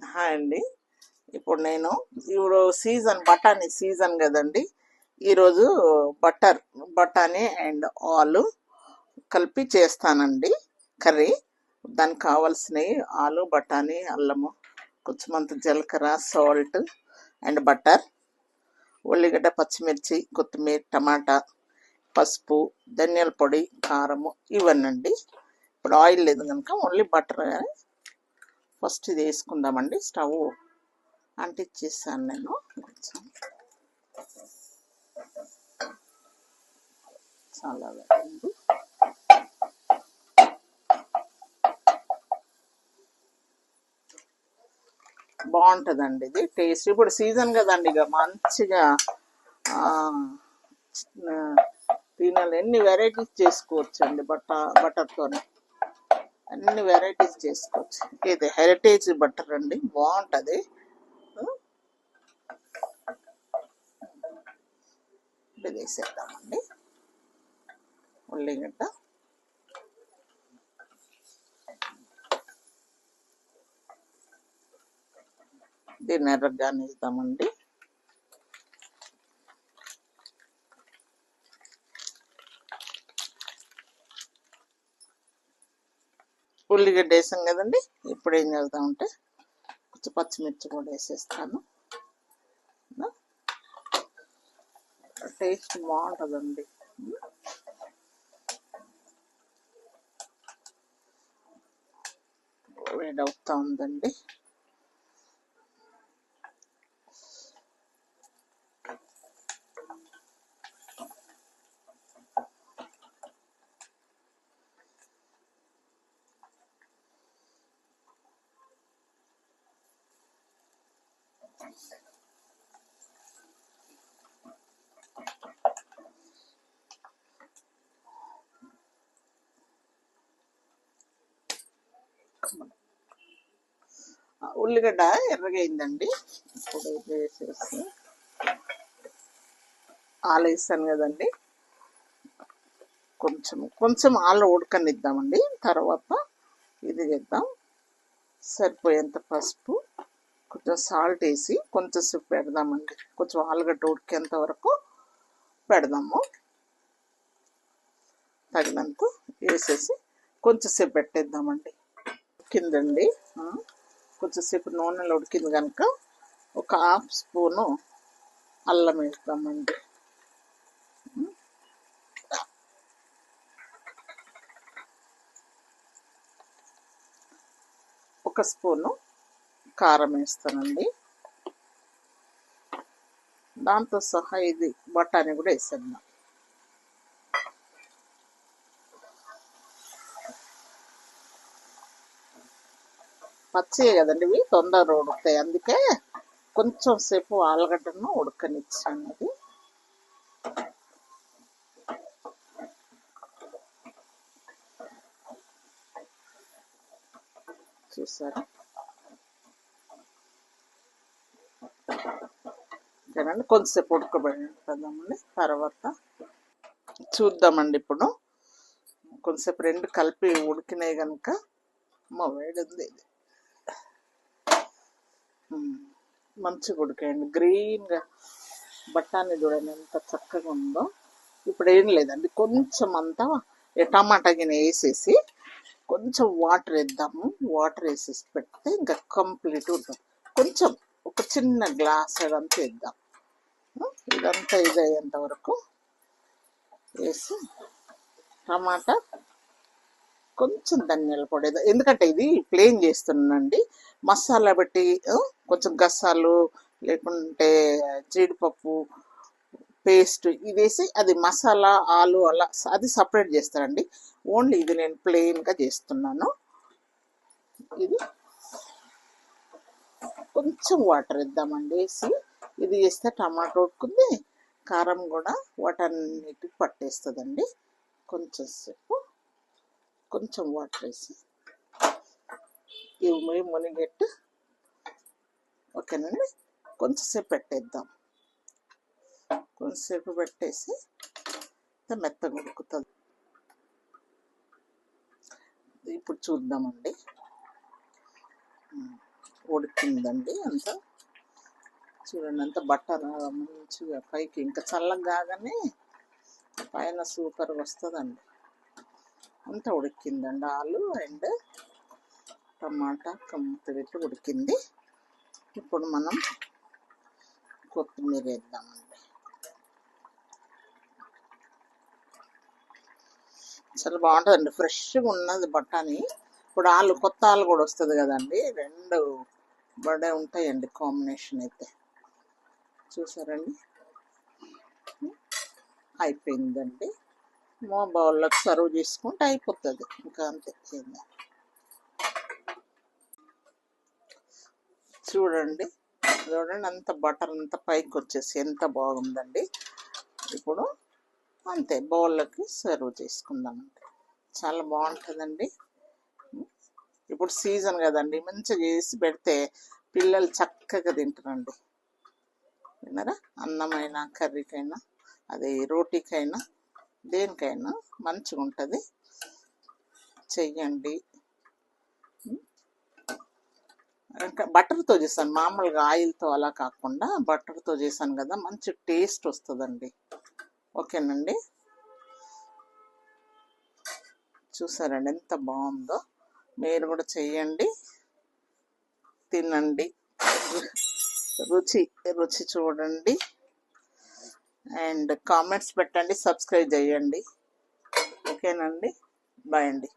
Hi అండి. ఇప్పుడు బఠానీ సీజన్ కదండి. ఈరోజు బఠానీ అండ్ ఆలు కలిపి చేస్తానండి కర్రీ. దానికి కావాల్సినవి ఆలు, బఠానీ, అల్లము, కొంచెమంత జీలకర్ర, సాల్ట్ అండ్ బటర్, ఉల్లిగడ్డ, పచ్చిమిర్చి, కొత్తిమీర, టమాటా, పసుపు, ధనియాల పొడి, కారము ఇవన్నీ. ఇప్పుడు ఆయిల్ లేదు కనుక ఓన్లీ బటర్. ఫస్ట్ ఇది వేసుకుందామండి. స్టవ్ అంటించేసాను నేను. కొంచెం చాలా వేయండి. బాగుంటుందండి ఇది టేస్ట్. ఇప్పుడు సీజన్ కదండి, ఇక మంచిగా తినాలి. ఎన్ని వెరైటీస్ చేసుకోవచ్చు అండి బటర్తోనే. అన్ని వెరైటీస్ చేసుకోవచ్చు. ఇది హెరిటేజ్ బటర్ అండి, బాగుంటుంది. ఇది వేసేద్దామండి. ఉల్లిగడ్డ, దీన్ని ఎర్రగానే ఇద్దామండి. ఉల్లిగడ్డ వేసాం కదండి. ఇప్పుడు ఏం చేద్దామంటే కొంచెం పచ్చిమిర్చి కూడా వేసేస్తాను. టేస్ట్ బాగుంటుందండి. వేడవుతా ఉందండి. ఉల్లిగడ్డ ఎర్రగా అయిందండి. ఇప్పుడు వేసేసి ఆలు వేసాను కదండి. కొంచెం ఆలు ఉడకనిద్దామండి. తర్వాత ఇది చేద్దాం. సరిపోయేంత పసుపు, కొంచెం సాల్ట్ వేసి కొంచెంసేపు పెడదామండి. కొంచెం ఆలుగడ్డ ఉడికేంత వరకు పెడదాము. తగినంత వేసేసి కొంచెంసేపు పెట్టేద్దామండి. ఉడికిందండి. కొంచెంసేపు నూనెలో ఉడికింది కనుక ఒక హాఫ్ స్పూను అల్లం వేస్తామండి. ఒక స్పూను కారం వేస్తానండి. దాంతో సహా ఇది బఠానీ కూడా వేసేద్దాం. పచ్చివే కదండి, ఇవి తొందరగా ఉడుకుతాయి. అందుకే కొంచెం సేపు ఆలుగడ్డను ఉడకనిచ్చాను. అది చూసారా? ఓకేనండి, కొంచెంసేపు ఉడకబెడతామండి. తర్వాత చూద్దామండి. ఇప్పుడు కొంచెంసేపు రెండు కలిపి ఉడికినాయి కనుక వేడింది. ఇది మంచిగా ఉడికాయండి. గ్రీన్గా బఠానీ చూడండి ఎంత చక్కగా ఉందో. ఇప్పుడు ఏం లేదండి, కొంచెం అంతా టమాటా గిన్నె వేసేసి కొంచెం వాటర్ వేద్దాము. వాటర్ వేసేసి పెడితే ఇంకా కంప్లీట్ ఉంటుంది. కొంచెం ఒక చిన్న గ్లాస్ అదంతా వేద్దాం. ఇదంతా ఇది అయ్యేంత వరకు వేసి టమాటా, కొంచెం ధనియాల పొడి, ఎందుకంటే ఇది ప్లేన్ చేస్తున్నానండి. మసాలా బట్టి కొంచెం గసాలు లేకుంటే జీడిపప్పు పేస్ట్ ఇది వేసి అది మసాలా ఆలు అలా అది సపరేట్ చేస్తానండి. ఓన్లీ ఇది నేను ప్లెయిన్గా చేస్తున్నాను. ఇది కొంచెం వాటర్ ఇద్దామండి. వేసి ఇది వేస్తే టమాటో ఉడుకుంది, కారం కూడా వాటన్నిటికి పట్టేస్తుందండి. కొంచెం సేపు కొంచెం వాటర్ వేసి ఇవి మునిగెట్టు. ఓకేనండి, కొంచెంసేపు పెట్టేద్దాం. కొంచెంసేపు పెట్టేసి మెత్తగా ఉడుకుతుంది. ఇప్పుడు చూద్దామండి. ఉడికిందండి అంతా. చూడండి అంత బట్టర్ మంచిగా పైకి ఇంకా చల్లగా కాగానే పైన సూపర్గా వస్తుందండి. అంతా ఉడికిందండి. ఆలు అండ్ టమాటా కంప్లీట్ ఉడికింది. ఇప్పుడు మనం కొత్తిమీర వేద్దామండి. చాలా బాగుంటుందండి, ఫ్రెష్గా ఉన్నది బఠానీ. ఇప్పుడు ఆలు, కొత్త ఆలు కూడా వస్తుంది కదండి, రెండు బడే ఉంటాయండి కాంబినేషన్ అయితే. చూసారండి, అయిపోయిందండి. మా బౌల్లోకి సర్వ్ చేసుకుంటే అయిపోతుంది, ఇంకా అంతే. చూడండి చూడండి అంత బటర్ అంత పైకి వచ్చేసి ఎంత బాగుందండి. ఇప్పుడు అంతే బౌల్లోకి సర్వ్ చేసుకుందామండి. చాలా బాగుంటుందండి. ఇప్పుడు సీజన్ కదండి, మంచిగా చేసి పెడితే పిల్లలు చక్కగా తింటారండి. విన్నారా, అన్నమైనా కర్రీకైనా అది రోటీకైనా దేనికైనా మంచిగా ఉంటుంది. చెయ్యండి. ఇంకా బటర్తో చేశాను, మామూలుగా ఆయిల్తో అలా కాకుండా బటర్తో చేశాను కదా, మంచి టేస్ట్ వస్తుందండి. ఓకేనండి, చూసారండి ఎంత బాగుందో. మీరు కూడా చెయ్యండి, తినండి, రుచి రుచి చూడండి అండ్ కామెంట్స్ పెట్టండి, సబ్స్క్రైబ్ చేయండి. ఓకేనండి, బాయ్ అండి.